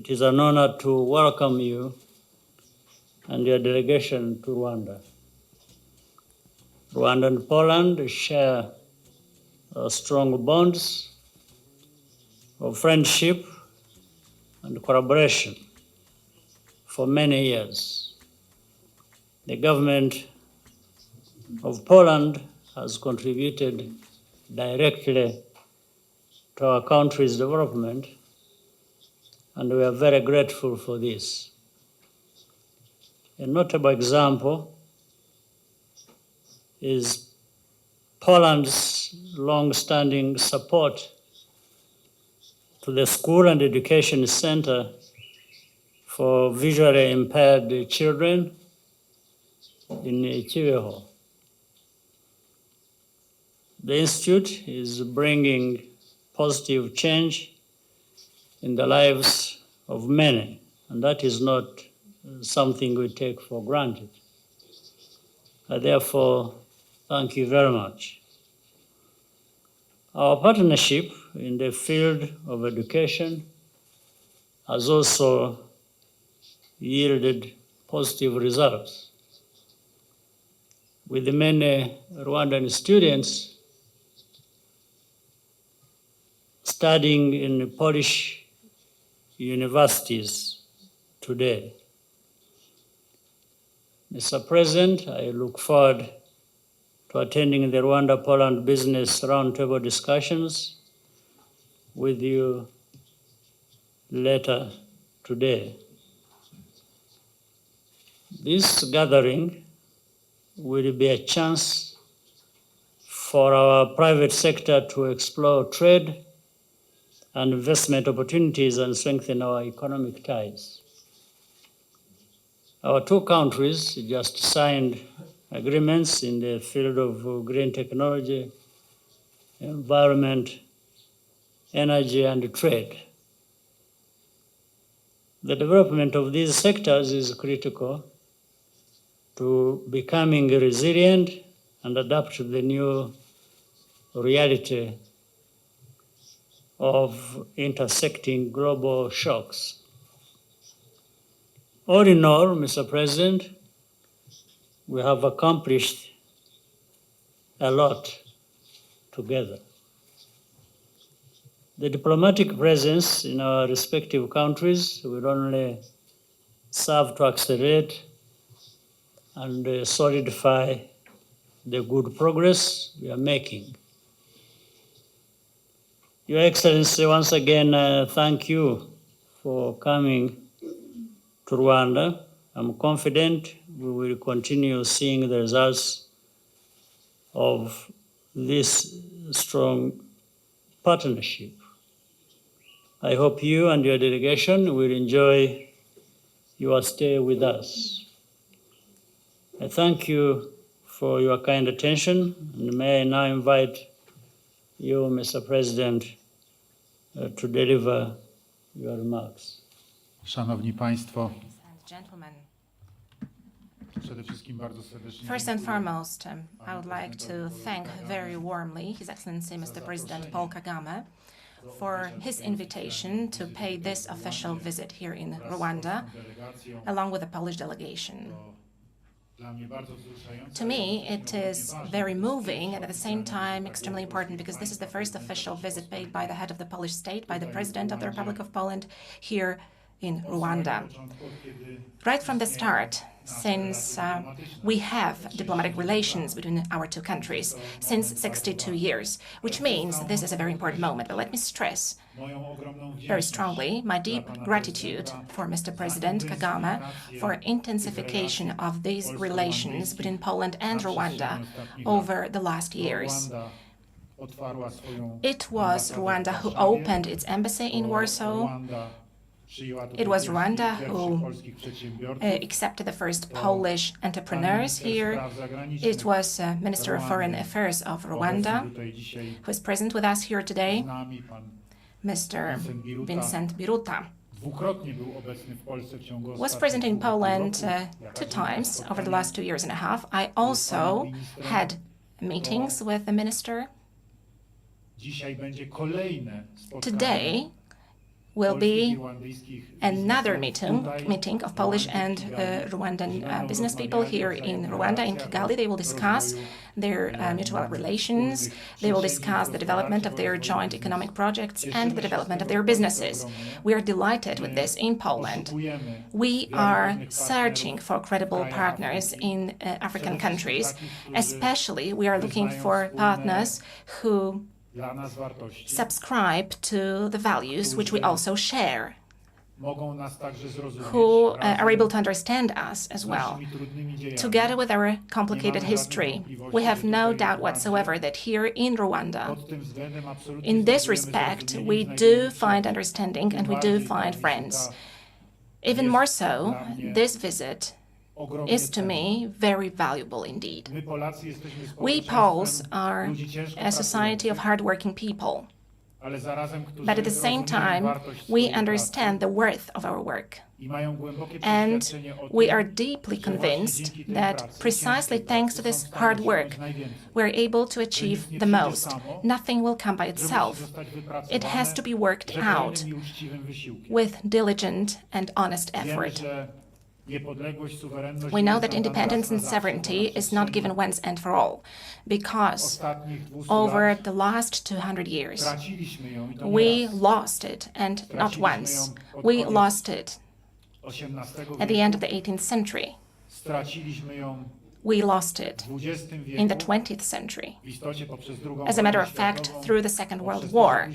It is an honor to welcome you and your delegation to Rwanda. Rwanda and Poland share strong bonds of friendship and collaboration for many years. The government of Poland has contributed directly to our country's development, and we are very grateful for this. A notable example is Poland's long-standing support to the School and Education Center for visually impaired children in IGIHE. The institute is bringing positive change in the lives of many, and that is not something we take for granted. I therefore thank you very much. Our partnership in the field of education has also yielded positive results, with many Rwandan students studying in Polish universities today. Mr. President, I look forward to attending the Rwanda-Poland Business Roundtable discussions with you later today. This gathering will be a chance for our private sector to explore trade and investment opportunities and strengthen our economic ties. Our two countries just signed agreements in the field of green technology, environment, energy, and trade. The development of these sectors is critical to becoming resilient and adapt to the new reality of intersecting global shocks. All in all, Mr. President, we have accomplished a lot together. The diplomatic presence in our respective countries will only serve to accelerate and solidify the good progress we are making. Your Excellency, once again, thank you for coming to Rwanda. I'm confident we will continue seeing the results of this strong partnership. I hope you and your delegation will enjoy your stay with us. I thank you for your kind attention, and may I now invite you, Mr. President, to deliver your remarks. Szanowni Państwo, Gentlemen, przede wszystkim bardzo serdecznie first and foremost, I would like to thank very warmly His Excellency Mr. President Paul Kagame for his invitation to pay this official visit here in Rwanda, along with the Polish delegation. To me, it is very moving and at the same time extremely important, because this is the first official visit paid by the head of the Polish state, by the President of the Republic of Poland here in Rwanda. Right from the start, since we have diplomatic relations between our two countries since 62 years, which means this is a very important moment. But let me stress very strongly my deep gratitude for Mr. President Kagame for intensification of these relations between Poland and Rwanda over the last years. It was Rwanda who opened its embassy in Warsaw. It was Rwanda who accepted the first Polish entrepreneurs here. It was Minister of Foreign Affairs of Rwanda, who is present with us here today, Mr. Vincent Biruta. Was present in Poland 2 times over the last 2 years and a half. I also had meetings with the minister. Today, will be another meeting of Polish and Rwandan business people here in Rwanda, in Kigali. They will discuss their mutual relations. They will discuss the development of their joint economic projects and the development of their businesses. We are delighted with this in Poland. We are searching for credible partners in African countries. Especially, we are looking for partners who subscribe to the values which we also share, who are able to understand us as well. Together with our complicated history, we have no doubt whatsoever that here in Rwanda, in this respect, we do find understanding and we do find friends. Even more so, this visit is to me very valuable indeed. We Poles are a society of hardworking people, but at the same time, we understand the worth of our work. And we are deeply convinced that precisely thanks to this hard work, we're able to achieve the most. Nothing will come by itself. It has to be worked out with diligent and honest effort. We know that independence and sovereignty is not given once and for all, because over the last 200 years, we lost it, and not once. We lost it at the end of the 18th century. We lost it in the 20th century. As a matter of fact, through the Second World War,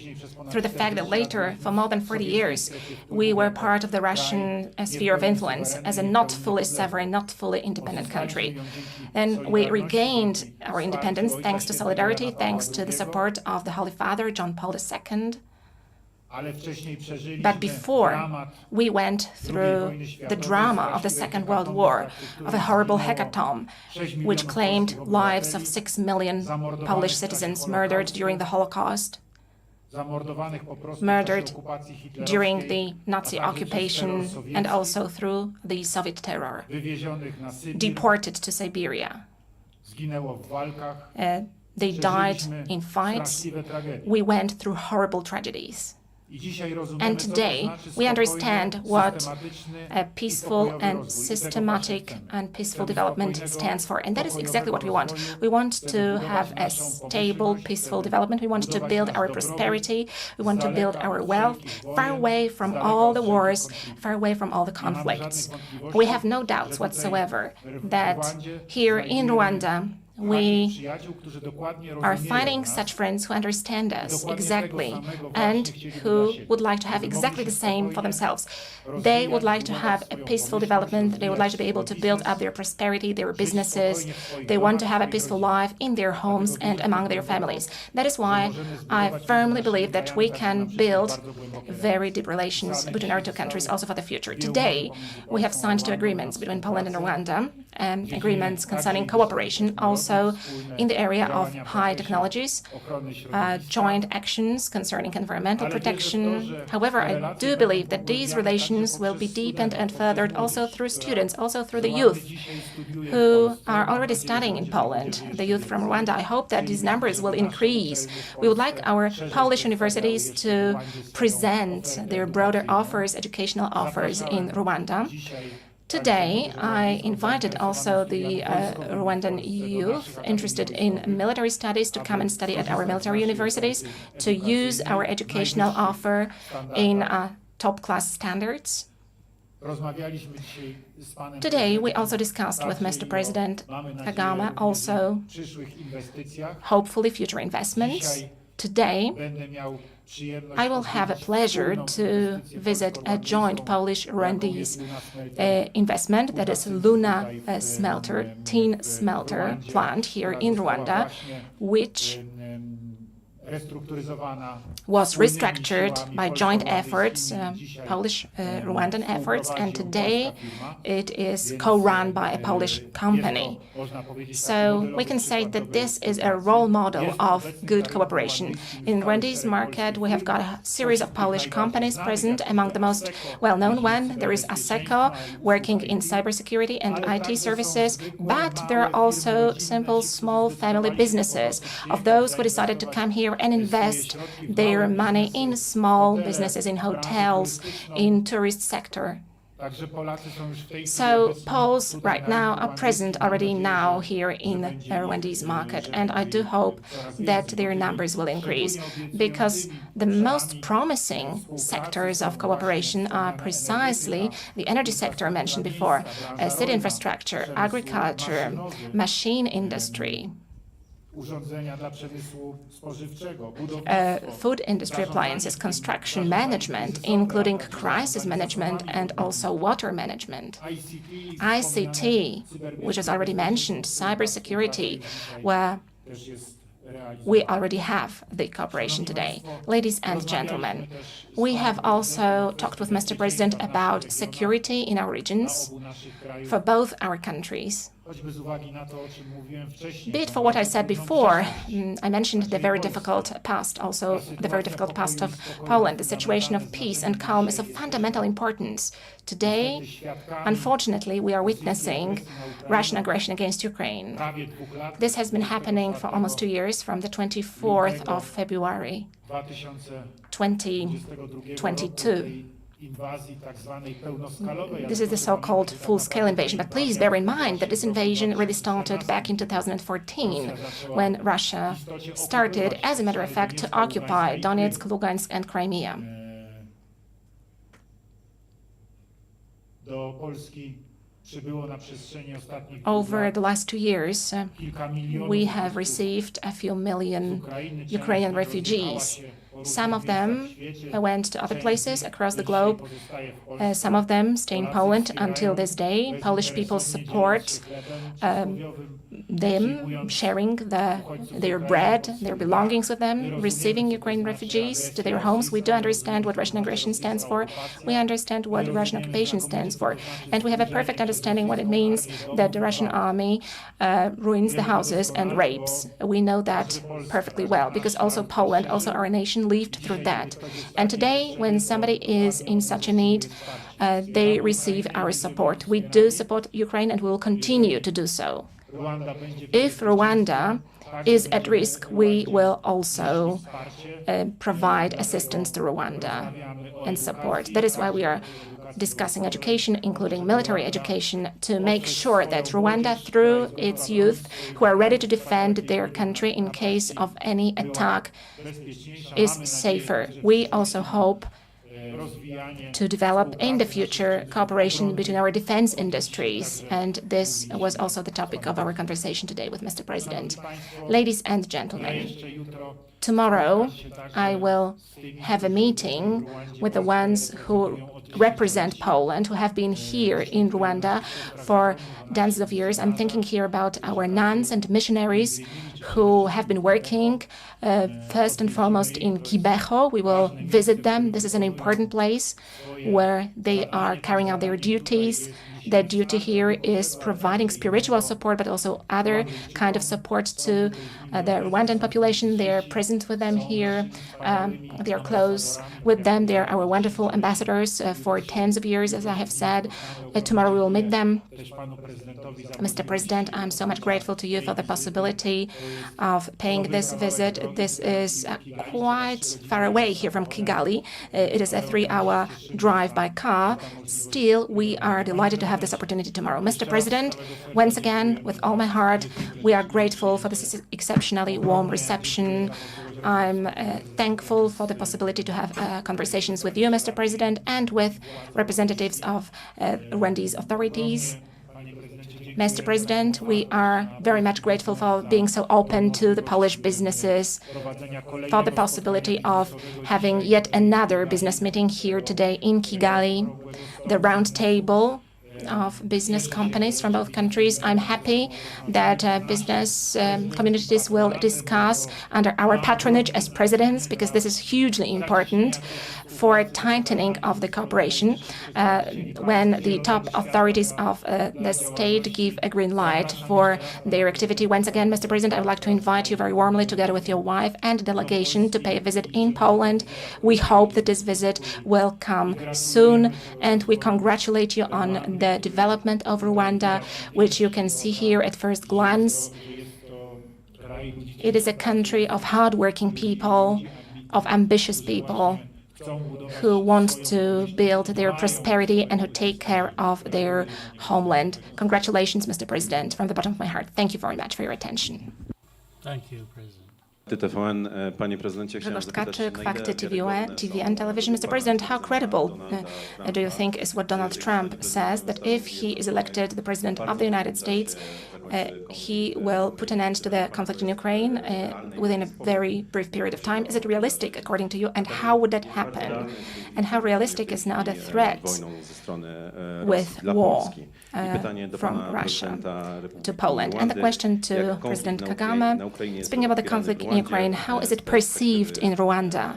through the fact that later, for more than 40 years, we were part of the Russian sphere of influence as a not fully sovereign, not fully independent country. And we regained our independence thanks to solidarity, thanks to the support of the Holy Father, John Paul II. But before, we went through the drama of the Second World War, of a horrible hecatomb, which claimed lives of 6 million Polish citizens murdered during the Holocaust, murdered during the Nazi occupation, and also through the Soviet terror, deported to Siberia. They died in fights. We went through horrible tragedies. And today, we understand what a peaceful and systematic and peaceful development stands for. And that is exactly what we want. We want to have a stable, peaceful development. We want to build our prosperity. We want to build our wealth far away from all the wars, far away from all the conflicts. We have no doubts whatsoever that here in Rwanda, we are finding such friends who understand us exactly and who would like to have exactly the same for themselves. They would like to have a peaceful development. They would like to be able to build up their prosperity, their businesses. They want to have a peaceful life in their homes and among their families. That is why I firmly believe that we can build very deep relations between our two countries also for the future. Today, we have signed 2 agreements between Poland and Rwanda, agreements concerning cooperation, also in the area of high technologies, joint actions concerning environmental protection. However, I do believe that these relations will be deepened and furthered also through students, also through the youth who are already studying in Poland, the youth from Rwanda. I hope that these numbers will increase. We would like our Polish universities to present their broader offers, educational offers in Rwanda. Today, I invited also the Rwandan youth interested in military studies to come and study at our military universities, to use our educational offer in top-class standards. Today, we also discussed with Mr. President Kagame also hopefully future investments. Today, I will have a pleasure to visit a joint Polish-Rwandese investment, that is Luna smelter, tin smelter plant here in Rwanda, which was restructured by joint efforts, Polish-Rwandan efforts, and today it is co-run by a Polish company. So we can say that this is a role model of good cooperation. In Rwandese market, we have got a series of Polish companies present. Among the most well-known one, there is ASECO, working in cybersecurity and IT services, but there are also simple, small family businesses of those who decided to come here and invest their money in small businesses, in hotels, in tourist sector. So Poles right now are present already now here in Rwandese market, and I do hope that their numbers will increase, because the most promising sectors of cooperation are precisely the energy sector mentioned before, city infrastructure, agriculture, machine industry, food industry appliances, construction management, including crisis management and also water management, ICT, which is already mentioned, cybersecurity, where we already have the cooperation today. Ladies and gentlemen, we have also talked with Mr. President about security in our regions for both our countries. Be it for what I said before, I mentioned the very difficult past, also the very difficult past of Poland. The situation of peace and calm is of fundamental importance. Today, unfortunately, we are witnessing Russian aggression against Ukraine. This has been happening for almost 2 years, from the 24th of February, 2022. This is the so-called full-scale invasion. But please bear in mind that this invasion really started back in 2014, when Russia started, as a matter of fact, to occupy Donetsk, Lugansk, and Crimea. Over the last 2 years, we have received a few million Ukrainian refugees. Some of them went to other places across the globe. Some of them stay in Poland until this day. Polish people support them, sharing their bread, their belongings with them, receiving Ukrainian refugees to their homes. We do understand what Russian aggression stands for. We understand what Russian occupation stands for. And we have a perfect understanding what it means that the Russian army ruins the houses and rapes. We know that perfectly well, because also Poland, also our nation, lived through that. And today, when somebody is in such a need, they receive our support. We do support Ukraine, and we will continue to do so. If Rwanda is at risk, we will also provide assistance to Rwanda and support. That is why we are discussing education, including military education, to make sure that Rwanda, through its youth who are ready to defend their country in case of any attack, is safer. We also hope to develop in the future cooperation between our defense industries, and this was also the topic of our conversation today with Mr. President. Ladies and gentlemen, tomorrow I will have a meeting with the ones who represent Poland, who have been here in Rwanda for dozens of years. I'm thinking here about our nuns and missionaries who have been working first and foremost in IGIHE. We will visit them. This is an important place where they are carrying out their duties. Their duty here is providing spiritual support, but also other kind of support to the Rwandan population. They are present with them here. They are close with them. They are our wonderful ambassadors for tens of years, as I have said. Tomorrow we will meet them. Mr. President, I'm so much grateful to you for the possibility of paying this visit. This is quite far away here from Kigali. It is a 3-hour drive by car. Still, we are delighted to have this opportunity tomorrow. Mr. President, once again, with all my heart, we are grateful for this exceptionally warm reception. I'm thankful for the possibility to have conversations with you, Mr. President, and with representatives of Rwandese authorities. Mr. President, we are very much grateful for being so open to the Polish businesses, for the possibility of having yet another business meeting here today in Kigali, the round table of business companies from both countries. I'm happy that business communities will discuss under our patronage as presidents, because this is hugely important for tightening of the cooperation when the top authorities of the state give a green light for their activity. Once again, Mr. President, I would like to invite you very warmly, together with your wife and delegation, to pay a visit in Poland. We hope that this visit will come soon, and we congratulate you on the development of Rwanda, which you can see here at first glance. It is a country of hardworking people, of ambitious people who want to build their prosperity and who take care of their homeland. Congratulations, Mr. President, from the bottom of my heart. Thank you very much for your attention. Thank you, President. TVN, panie prezydencie, chciałem Grzegorz zapytać, Tkaczyk, na Fakty ile TVN television. Mr. President, how credible do you think is what Donald Trump says, that if he is elected the President of the United States, he will put an end to the conflict in Ukraine within a very brief period of time? Is it realistic, according to you, and how would that happen? And how realistic is now the threat with war from Russia to Poland? And the question to President Kagame, speaking about the conflict in Ukraine, how is it perceived in Rwanda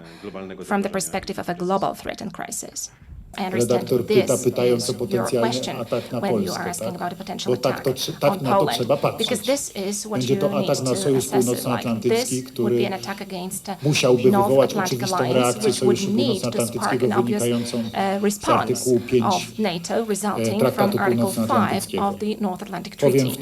from the perspective of a global threat and crisis? I understand this is your question when you are asking about a potential attack on Poland, because this is what you need to assess it like. This would be an attack against North Atlantic Alliance, which would need to spark an obvious response of NATO resulting from Article 5 of the North Atlantic Treaty.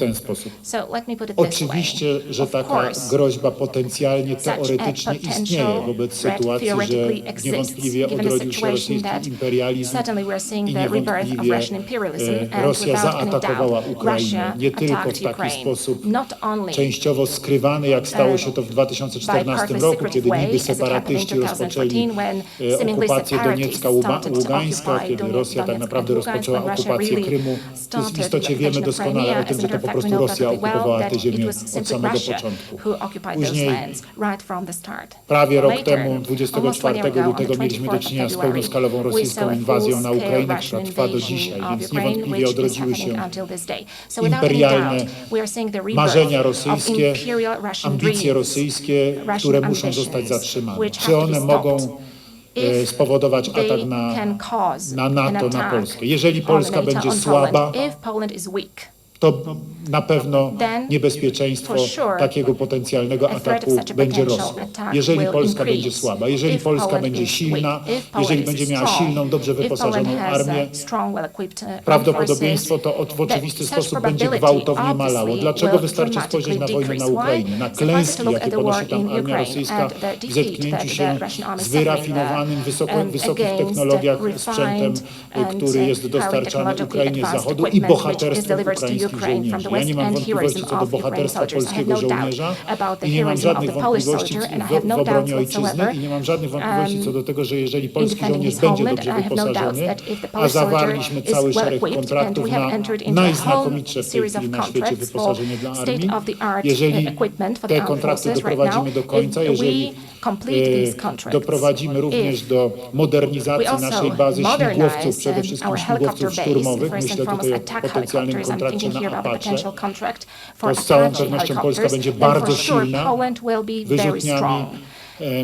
So let me put it this way. Oczywiście, że taka groźba potencjalnie, teoretycznie istnieje wobec sytuacji, że niewątpliwie odrodził się rosyjski imperializm. Certainly we are seeing the rebirth of Russian imperialism, and Rosja without any zaatakowała doubt, Ukrainę Russia nie tylko attacked w taki Ukraine, sposób not only częściowo skrywany, jak stało się to w by 2014 partly roku, secretive kiedy way, niby as it happened separatyści in rozpoczęli 2014, when seemingly okupację separatists Doniecka, started to Ługańska, occupy kiedy Rosja tak Donetsk naprawdę and Lugansk, rozpoczęła when Russia okupację really Krymu. started W istocie wiemy invasion of doskonale Crimea. o tym, As a że matter to of po fact, we prostu know Rosja perfectly well okupowała that te it ziemię was od simply samego Russia początku. who occupied those Później, lands right from the start. prawie rok Later, temu, almost 24 1 year ago, lutego, on the mieliśmy do 24th czynienia of z February, pełnoskalową we rosyjską saw a inwazją na full-scale Ukrainę, Russian która trwa do invasion dzisiaj, of więc Ukraine, niewątpliwie which is odrodziły happening się until this day. So without any imperialne doubt, we are seeing the rebirth marzenia of rosyjskie, imperial Russian ambicje dreams, rosyjskie, Russian które muszą ambitions, zostać zatrzymane. which Czy have to one be mogą stopped if spowodować they atak can cause na an NATO, na attack Polskę? Jeżeli on Polska NATO, będzie on słaba, Poland. If Poland is weak, to na pewno then niebezpieczeństwo for sure takiego potencjalnego a threat ataku of such a będzie potential rosło. attack Jeżeli will Polska increase. będzie słaba, jeżeli If Polska Poland będzie is silna, weak, if Poland jeżeli is będzie miała strong, silną, dobrze if wyposażoną Poland has armię, strong, well-equipped prawdopodobieństwo forces, to w oczywisty such sposób będzie probability gwałtownie malało. obviously Dlaczego will wystarczy spojrzeć na wojnę na dramatically Ukrainie, na decrease. Why? klęski, Look jakie at the war ponosi tam in armia Ukraine rosyjska and the w defeat zetknięciu that się the Russian army z is suffering wyrafinowanym, wysokich against technologiach refined sprzętem, który jest highly dostarczany technologically Ukrainie z advanced zachodu i equipment, which is bohaterstwem delivered to ukraińskich Ukraine from the żołnierzy. Ja West nie mam and wątpliwości heroism co do of the Ukrainian bohaterstwa soldiers. I have polskiego no doubt żołnierza about the i nie mam heroism of żadnych the Polish wątpliwości soldier, and I have w no doubts obronie ojczyzny whatsoever i nie mam żadnych wątpliwości co do tego, że jeżeli in polski defending żołnierz his będzie homeland, dobrze and I have no doubts wyposażony, that if the a Polish soldier zawarliśmy is cały well szereg equipped, and kontraktów we have na entered into a whole najznakomitsze w tej series of chwili na świecie contracts for wyposażenie dla armii, state-of-the-art jeżeli equipment for te the armed kontrakty forces right now, doprowadzimy do końca, if jeżeli we complete these contracts, doprowadzimy również do we modernizacji also naszej bazy śmigłowców, modernize przede wszystkim our helicopter śmigłowców base, szturmowych, first myślę and tutaj foremost o attack potencjalnym helicopters. I'm kontrakcie thinking here na about a Apache, potential contract for to z całą Apache pewnością Polska helicopters, będzie then bardzo for sure silna, Poland will be very wyrzutniami strong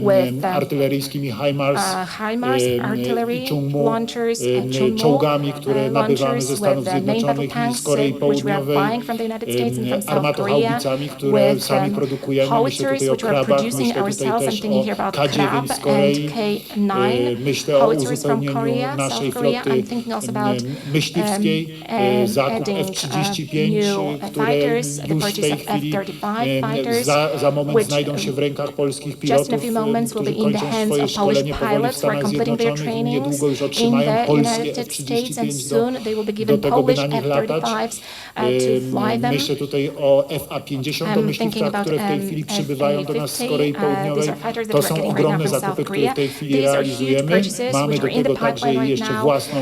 with artyleryjskimi HIMARS, HIMARS, artillery Chungmu, launchers, Chungmu czołgami, które nabywamy ze launchers Stanów with main battle Zjednoczonych i tanks, z Korei which we are Południowej, buying from the United States and from South Korea, armatohaubicami, które sami produkujemy. Myślę howitzers, tutaj o which we are krabach, producing myślę tutaj ourselves. I'm też thinking o here about K9 Krab z Korei, and K9 myślę o howitzers from uzupełnieniu Korea, naszej South Korea. floty I'm thinking also about myśliwskiej, zakup adding F-35, new które fighters, the już w purchase tej of chwili F-35 fighters, za moment which znajdą się w rękach polskich just in a pilotów, few moments will be którzy in the kończą hands swoje of Polish szkolenie powoli w pilots who are Stanach completing their Zjednoczonych i trainings niedługo już in otrzymają the polskie United States, and F-35 soon they will be do given tego, by Polish na nich latać. F-35s to fly them. Myślę tutaj o FA-50, o myśliwcach, które w tej chwili przybywają do nas z Korei Południowej. To są ogromne zakupy, które w tej chwili realizujemy. Mamy do tego także jeszcze własną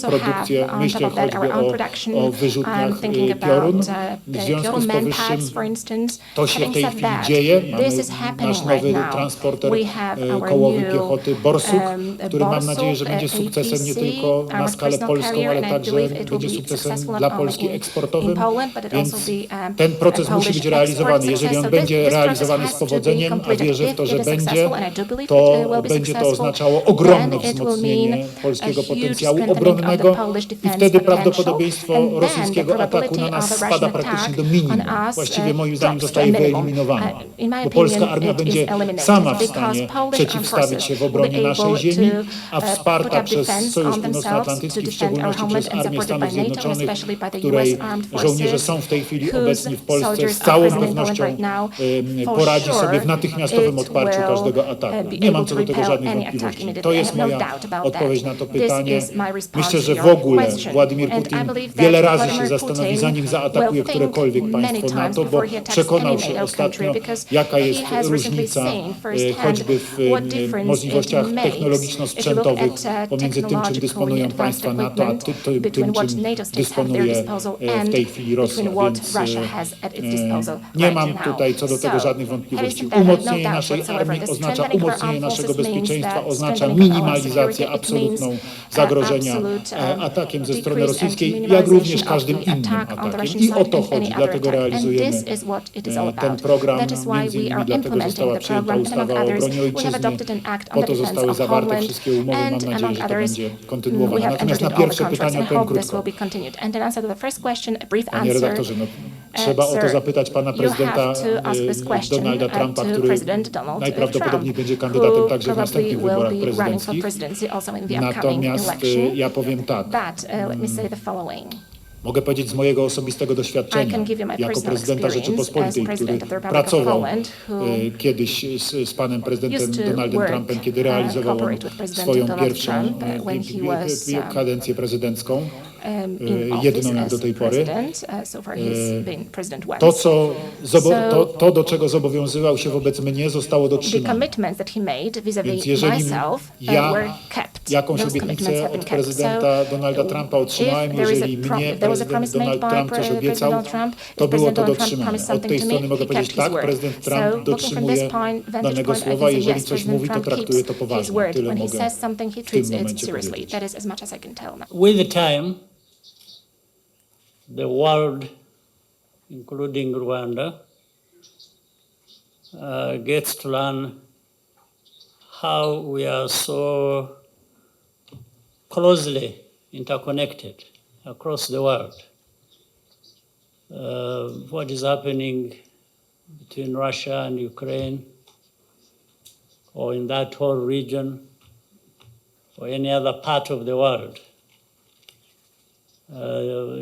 produkcję. Myślę choćby o wyrzutniach Piorun. W związku z powyższym to się w tej chwili dzieje. Mamy nasz nowy transporter kołowy piechoty Borsuk, który mam nadzieję, że będzie sukcesem nie tylko na skalę polską, ale także będzie sukcesem dla Polski eksportowym. Więc ten proces musi być realizowany. Jeżeli on będzie realizowany z powodzeniem, a wierzę w to, że będzie, to będzie to oznaczało ogromne wzmocnienie polskiego potencjału obronnego i wtedy prawdopodobieństwo rosyjskiego ataku na nas spada praktycznie do minimum. Właściwie moim zdaniem zostaje wyeliminowane, bo polska armia będzie sama w stanie przeciwstawić się w obronie naszej ziemi, a wsparta przez Sojusz Północnoatlantycki, w szczególności przez Armię Stanów Zjednoczonych, której żołnierze są w tej chwili obecni w Polsce, z całą pewnością poradzi sobie w natychmiastowym odparciu każdego ataku. Nie mam co do tego żadnych wątpliwości. To jest moja odpowiedź na to pytanie. Myślę, że w ogóle Władimir Putin wiele razy się zastanowi, zanim zaatakuje którekolwiek państwo NATO, bo przekonał się ostatnio, jaka jest różnica choćby w możliwościach technologiczno-sprzętowych pomiędzy tym, czym dysponują państwa NATO, a tym, czym dysponuje w tej chwili Rosja. Więc nie mam tutaj co do tego żadnych wątpliwości. Umocnienie naszej armii oznacza umocnienie naszego bezpieczeństwa, oznacza minimalizację absolutną zagrożenia atakiem ze strony rosyjskiej, jak również każdym innym atakiem. I o to chodzi, dlatego realizujemy ten program, między innymi dlatego została przyjęta ustawa o obronie ojczyzny, po to zostały zawarte wszystkie umowy, mam nadzieję, że to będzie kontynuowane. Natomiast na pierwsze pytanie odpowiem krótko. Panie redaktorze, no, trzeba o to zapytać pana prezydenta Donalda Trumpa, który najprawdopodobniej będzie kandydatem także w następnych wyborach prezydenckich. Natomiast ja powiem tak. Mogę powiedzieć z mojego osobistego doświadczenia jako prezydenta Rzeczypospolitej, który pracował kiedyś z panem prezydentem Donaldem Trumpem, kiedy realizował on swoją pierwszą kadencję prezydencką, jedną jak do tej pory. To, do czego zobowiązywał się wobec mnie, zostało dotrzymane. Więc jeżeli ja jakąś obietnicę od prezydenta Donalda Trumpa otrzymałem, jeżeli mnie prezydent Donald Trump coś obiecał, to było to dotrzymane. Od tej strony mogę powiedzieć tak, prezydent Trump dotrzymuje danego słowa, jeżeli coś mówi, to traktuje to poważnie. Tyle mogę w tym momencie powiedzieć. With the time, the world, including Rwanda, gets to learn how we are so closely interconnected across the world. What is happening between Russia and Ukraine, or in that whole region, or any other part of the world.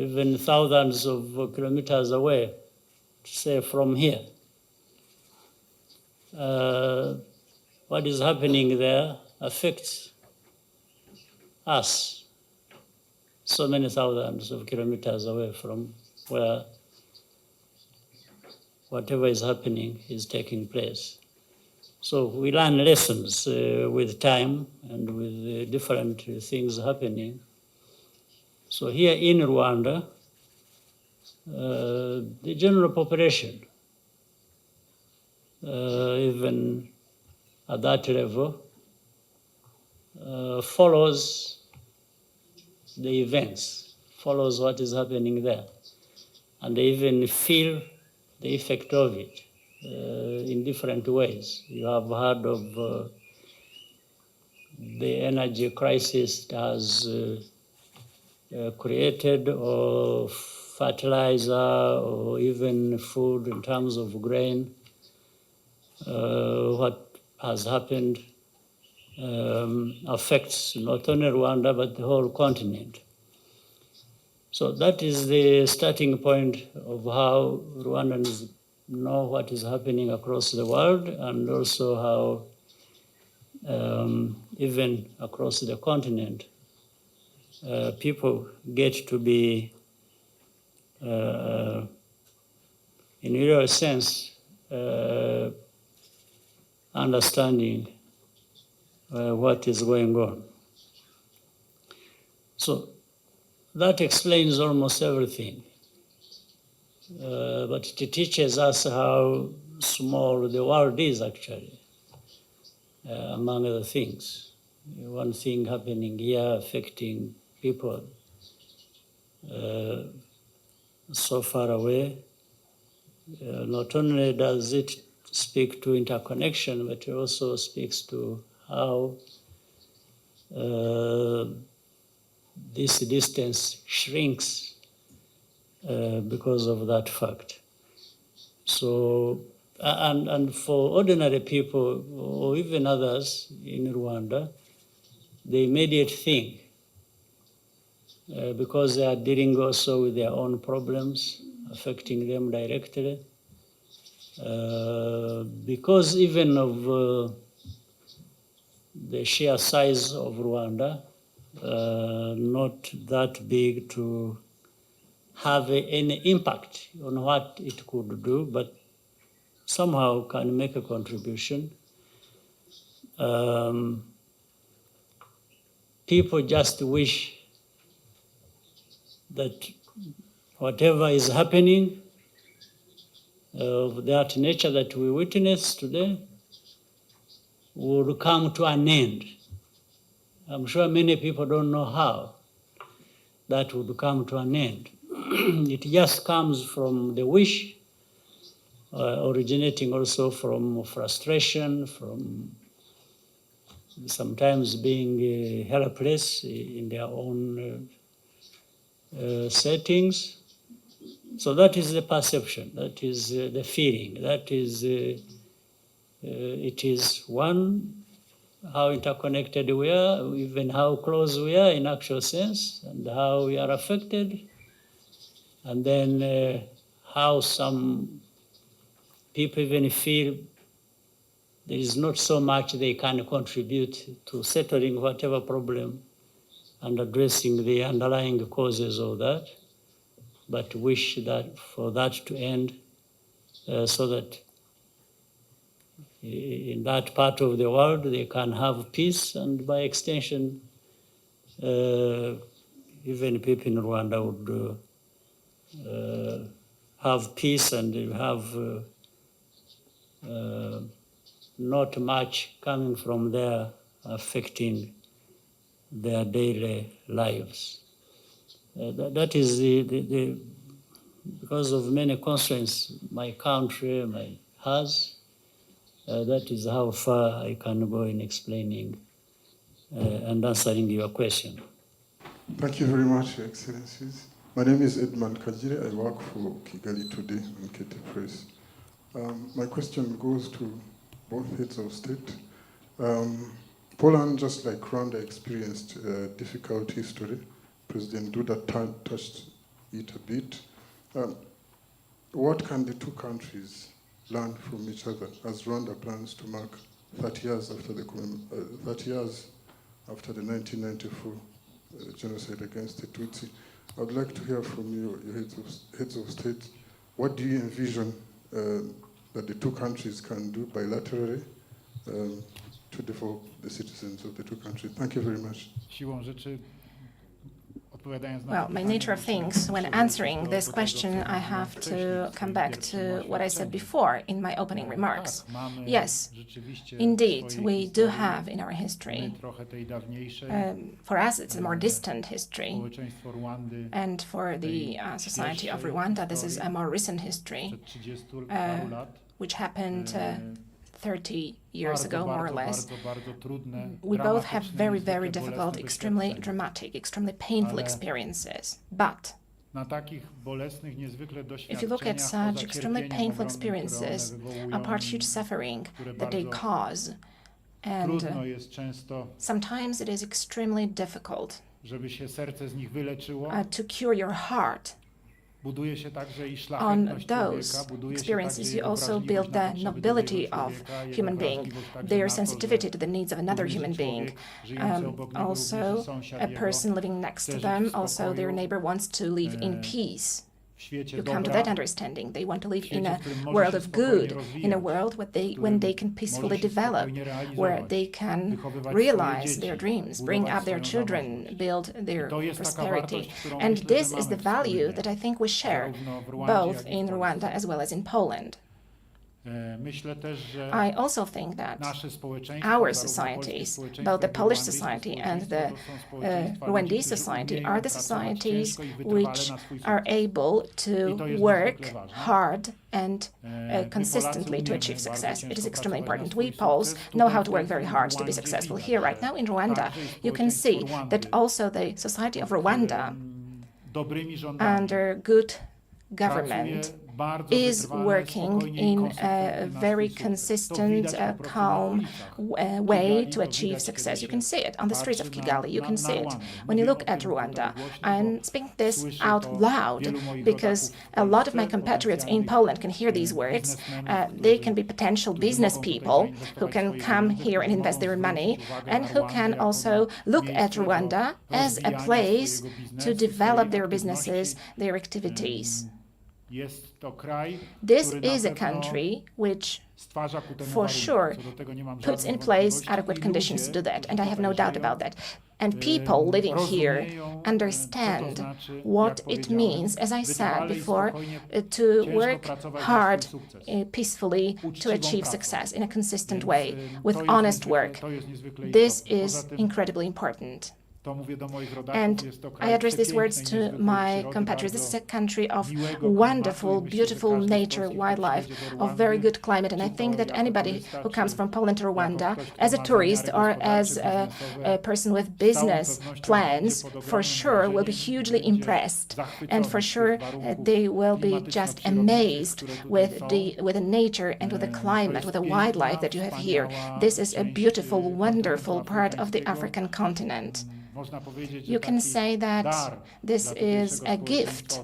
Even thousands of kilometers away, say from here. What is happening there affects us so many thousands of kilometers away from where whatever is happening is taking place. So we learn lessons with time and with different things happening. So here in Rwanda, the general population, even at that level, follows the events, follows what is happening there, and they even feel the effect of it in different ways. You have heard of the energy crisis that has created, or fertilizer, or even food in terms of grain. What has happened affects not only Rwanda, but the whole continent. So that is the starting point of how Rwandans know what is happening across the world, and also how even across the continent, people get to be, in a real sense, understanding what is going on. So that explains almost everything. But it teaches us how small the world is actually, among other things. One thing happening here affecting people so far away. Not only does it speak to interconnection, but it also speaks to how this distance shrinks because of that fact. So and for ordinary people or even others in Rwanda, the immediate thing, because they are dealing also with their own problems affecting them directly, because even of the sheer size of Rwanda, not that big to have any impact on what it could do, but somehow can make a contribution. People just wish that whatever is happening of that nature that we witness today would come to an end. I'm sure many people don't know how that would come to an end. It just comes from the wish, originating also from frustration, from sometimes being helpless in their own settings. So that is the perception, that is the feeling, that is, it is one, how interconnected we are, even how close we are in actual sense, and how we are affected, and then how some people even feel there is not so much they can contribute to settling whatever problem and addressing the underlying causes of that, but wish that for that to end so that in that part of the world they can have peace, and by extension, even people in Rwanda would have peace and have not much coming from there affecting their daily lives. That is the because of many constraints my country has. That is how far I can go in explaining and answering your question. Thank you very much, Your Excellencies. My name is Edmund Kajire. I work for Kigali Today and KT Press. My question goes to both heads of state. Poland, just like Rwanda, experienced a difficult history. President Duda touched it a bit. What can the two countries learn from each other as Rwanda plans to mark 30 years after the 1994 genocide against the Tutsi? I would like to hear from you, your heads of state. What do you envision that the two countries can do bilaterally to develop the citizens of the two countries? Thank you very much. Siłą rzeczy, odpowiadając na Well, to by pytanie, nature of muszę things, when wrócić answering do this tego, question, co I have wcześniej to w come swoim back pierwszym to what I said oświadczeniu. before in my opening remarks. Tak, mamy Yes, rzeczywiście indeed, w swojej we do historii, have in our my history. trochę tej dawniejszej, For us, it's a more distant history, społeczeństwo Rwandy and for the society of Rwanda, this is a more recent history, przed 30 paru lat. which happened 30 years ago, more or less. Bardzo trudne, We both have dramatyczne, very, niezwykle very difficult, bolesne extremely doświadczenia. dramatic, extremely painful Ale experiences. But Na takich bolesnych, niezwykle if you look at doświadczeniach, such poza extremely cierpieniem painful ogromnym, które one experiences, wywołują, apart huge suffering które that they bardzo cause, and trudno jest często, sometimes it is extremely difficult żeby się serce z nich wyleczyło. to cure your heart. Buduje się także i On szlachetność those człowieka, buduje się experiences, także you jego also wrażliwość build na the potrzeby nobility drugiego of człowieka, jego human being, wrażliwość także their na to, że sensitivity to the needs of another drugi human being. człowiek żyjący obok niego, również Also, sąsiad a jego, person living next to chce żyć them, w also their spokoju, neighbor wants to live in peace. w świecie You come to dobra, that understanding. They want to live in świecie, a w którym może world się of spokojnie good, in a rozwijać, world when they can peacefully może się develop, spokojnie realizować, where they can wychowywać realize swoje their dzieci, dreams, bring budować up their swoją children, zamożność. build their To jest taka prosperity. wartość, którą And myślę, że this is mamy the value wspólnie, that I think we share, zarówno w Rwandzie, both jak i w in Polsce. Rwanda as well as in Poland. Myślę też, że I also think that nasze społeczeństwa, our zarówno polskie societies, społeczeństwo, both the jak i Polish rwandyjskie society and the społeczeństwo, to są społeczeństwa ludzi, Rwandese którzy society umieją are the pracować societies ciężko i wytrwale which na swój are sukces. able I to to jest work niezwykle ważne. hard and My consistently Polacy to umiemy achieve bardzo success. It ciężko is extremely pracować na important. swój We Poles sukces. know Tutaj how to work w very hard to be Rwandzie successful. widać, Here right że now in Rwanda, także i you can see społeczeństwo that Rwandy also the society of Rwanda, dobrymi rządami under good pracuje government, is working in a very consistent, calm way to achieve success. You can see it on the streets of Kigali. You can see it when you look at Rwanda. I'm speaking this out loud because a lot of my compatriots in Poland can hear these words. They can be potential business people who can come here and invest their money and who can also look at Rwanda as a place to develop their businesses, their activities. This is a country which, for sure, puts in place adequate conditions to do that, and I have no doubt about that. And people living here understand what it means, as I said before, to work hard, peacefully, to achieve success in a consistent way, with honest work. This is incredibly important. And I address these words to my compatriots. This is a country of wonderful, beautiful nature, wildlife, of very good climate. And I think that anybody who comes from Poland to Rwanda as a tourist or as a person with business plans, for sure will be hugely impressed. And for sure they will be just amazed with the nature and with the climate, with the wildlife that you have here. This is a beautiful, wonderful part of the African continent. You can say that this is a gift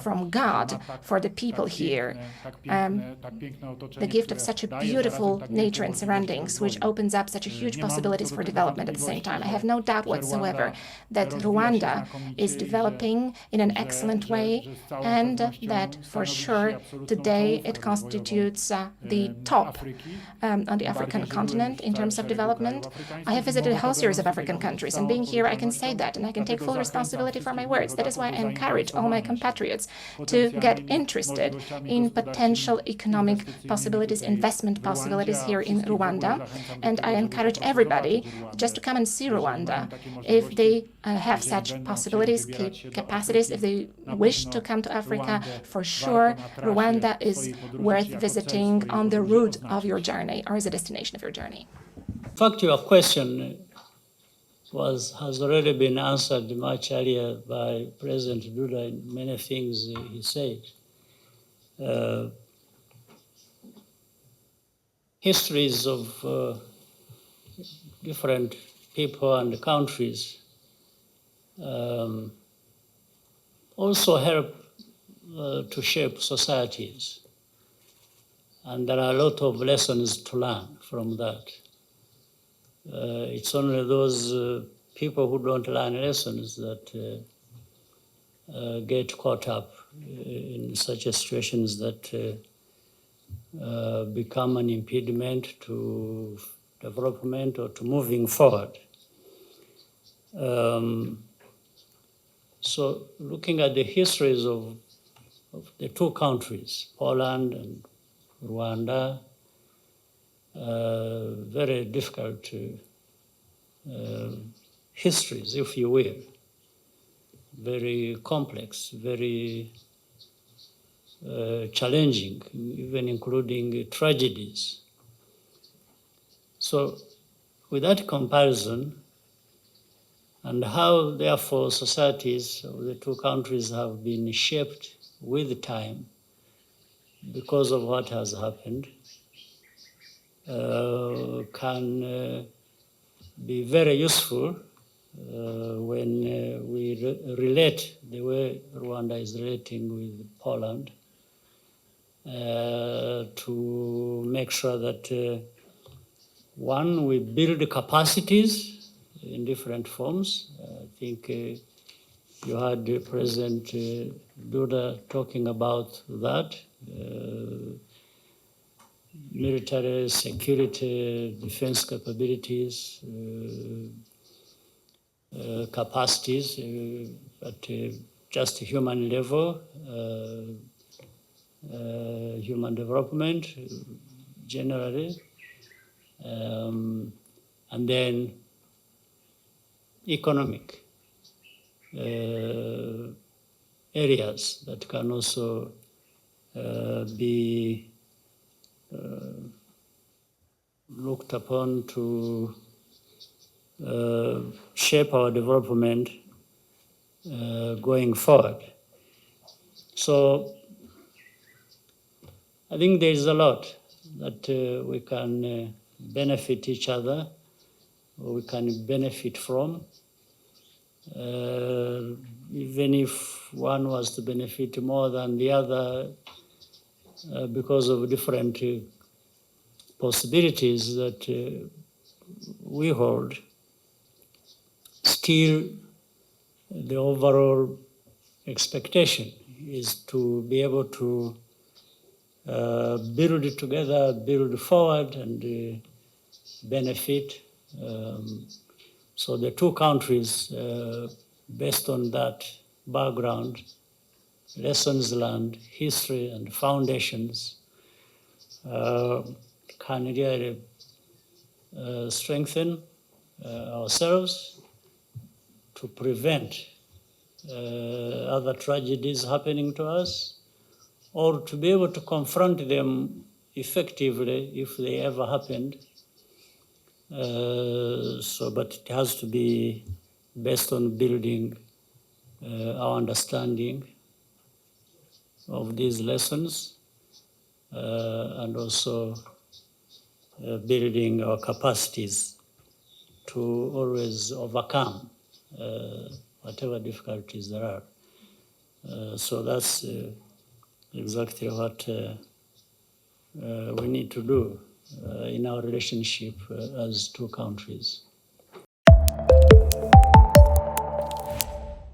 from God for the people here, the gift of such a beautiful nature and surroundings, which opens up such a huge possibilities for development at the same time. I have no doubt whatsoever that Rwanda is developing in an excellent way, and that for sure today it constitutes the top on the African continent in terms of development. I have visited a whole series of African countries, and being here I can say that, and I can take full responsibility for my words. That is why I encourage all my compatriots to get interested in potential economic possibilities, investment possibilities here in Rwanda. And I encourage everybody just to come and see Rwanda. If they have such possibilities, capacities, if they wish to come to Africa, for sure Rwanda is worth visiting on the route of your journey or as a destination of your journey. In fact, your question has already been answered much earlier by President Duda in many things he said. Histories of different people and countries also help to shape societies. And there are a lot of lessons to learn from that. It's only those people who don't learn lessons that get caught up in such situations that become an impediment to development or to moving forward. So looking at the histories of the two countries, Poland and Rwanda, very difficult histories, if you will, very complex, very challenging, even including tragedies. So with that comparison, and how therefore societies of the two countries have been shaped with time because of what has happened, can be very useful when we relate the way Rwanda is relating with Poland to make sure that one, we build capacities in different forms. I think you had President Duda talking about that. Military, security, defense capabilities, capacities at just human level, human development generally, and then economic areas that can also be looked upon to shape our development going forward. So I think there is a lot that we can benefit each other, or we can benefit from. Even if one was to benefit more than the other because of different possibilities that we hold, still the overall expectation is to be able to build it together, build forward, and benefit. So the two countries, based on that background, lessons learned, history, and foundations, can really strengthen ourselves to prevent other tragedies happening to us, or to be able to confront them effectively if they ever happened. But it has to be based on building our understanding of these lessons and also building our capacities to always overcome whatever difficulties there are. So that's exactly what we need to do in our relationship as two countries.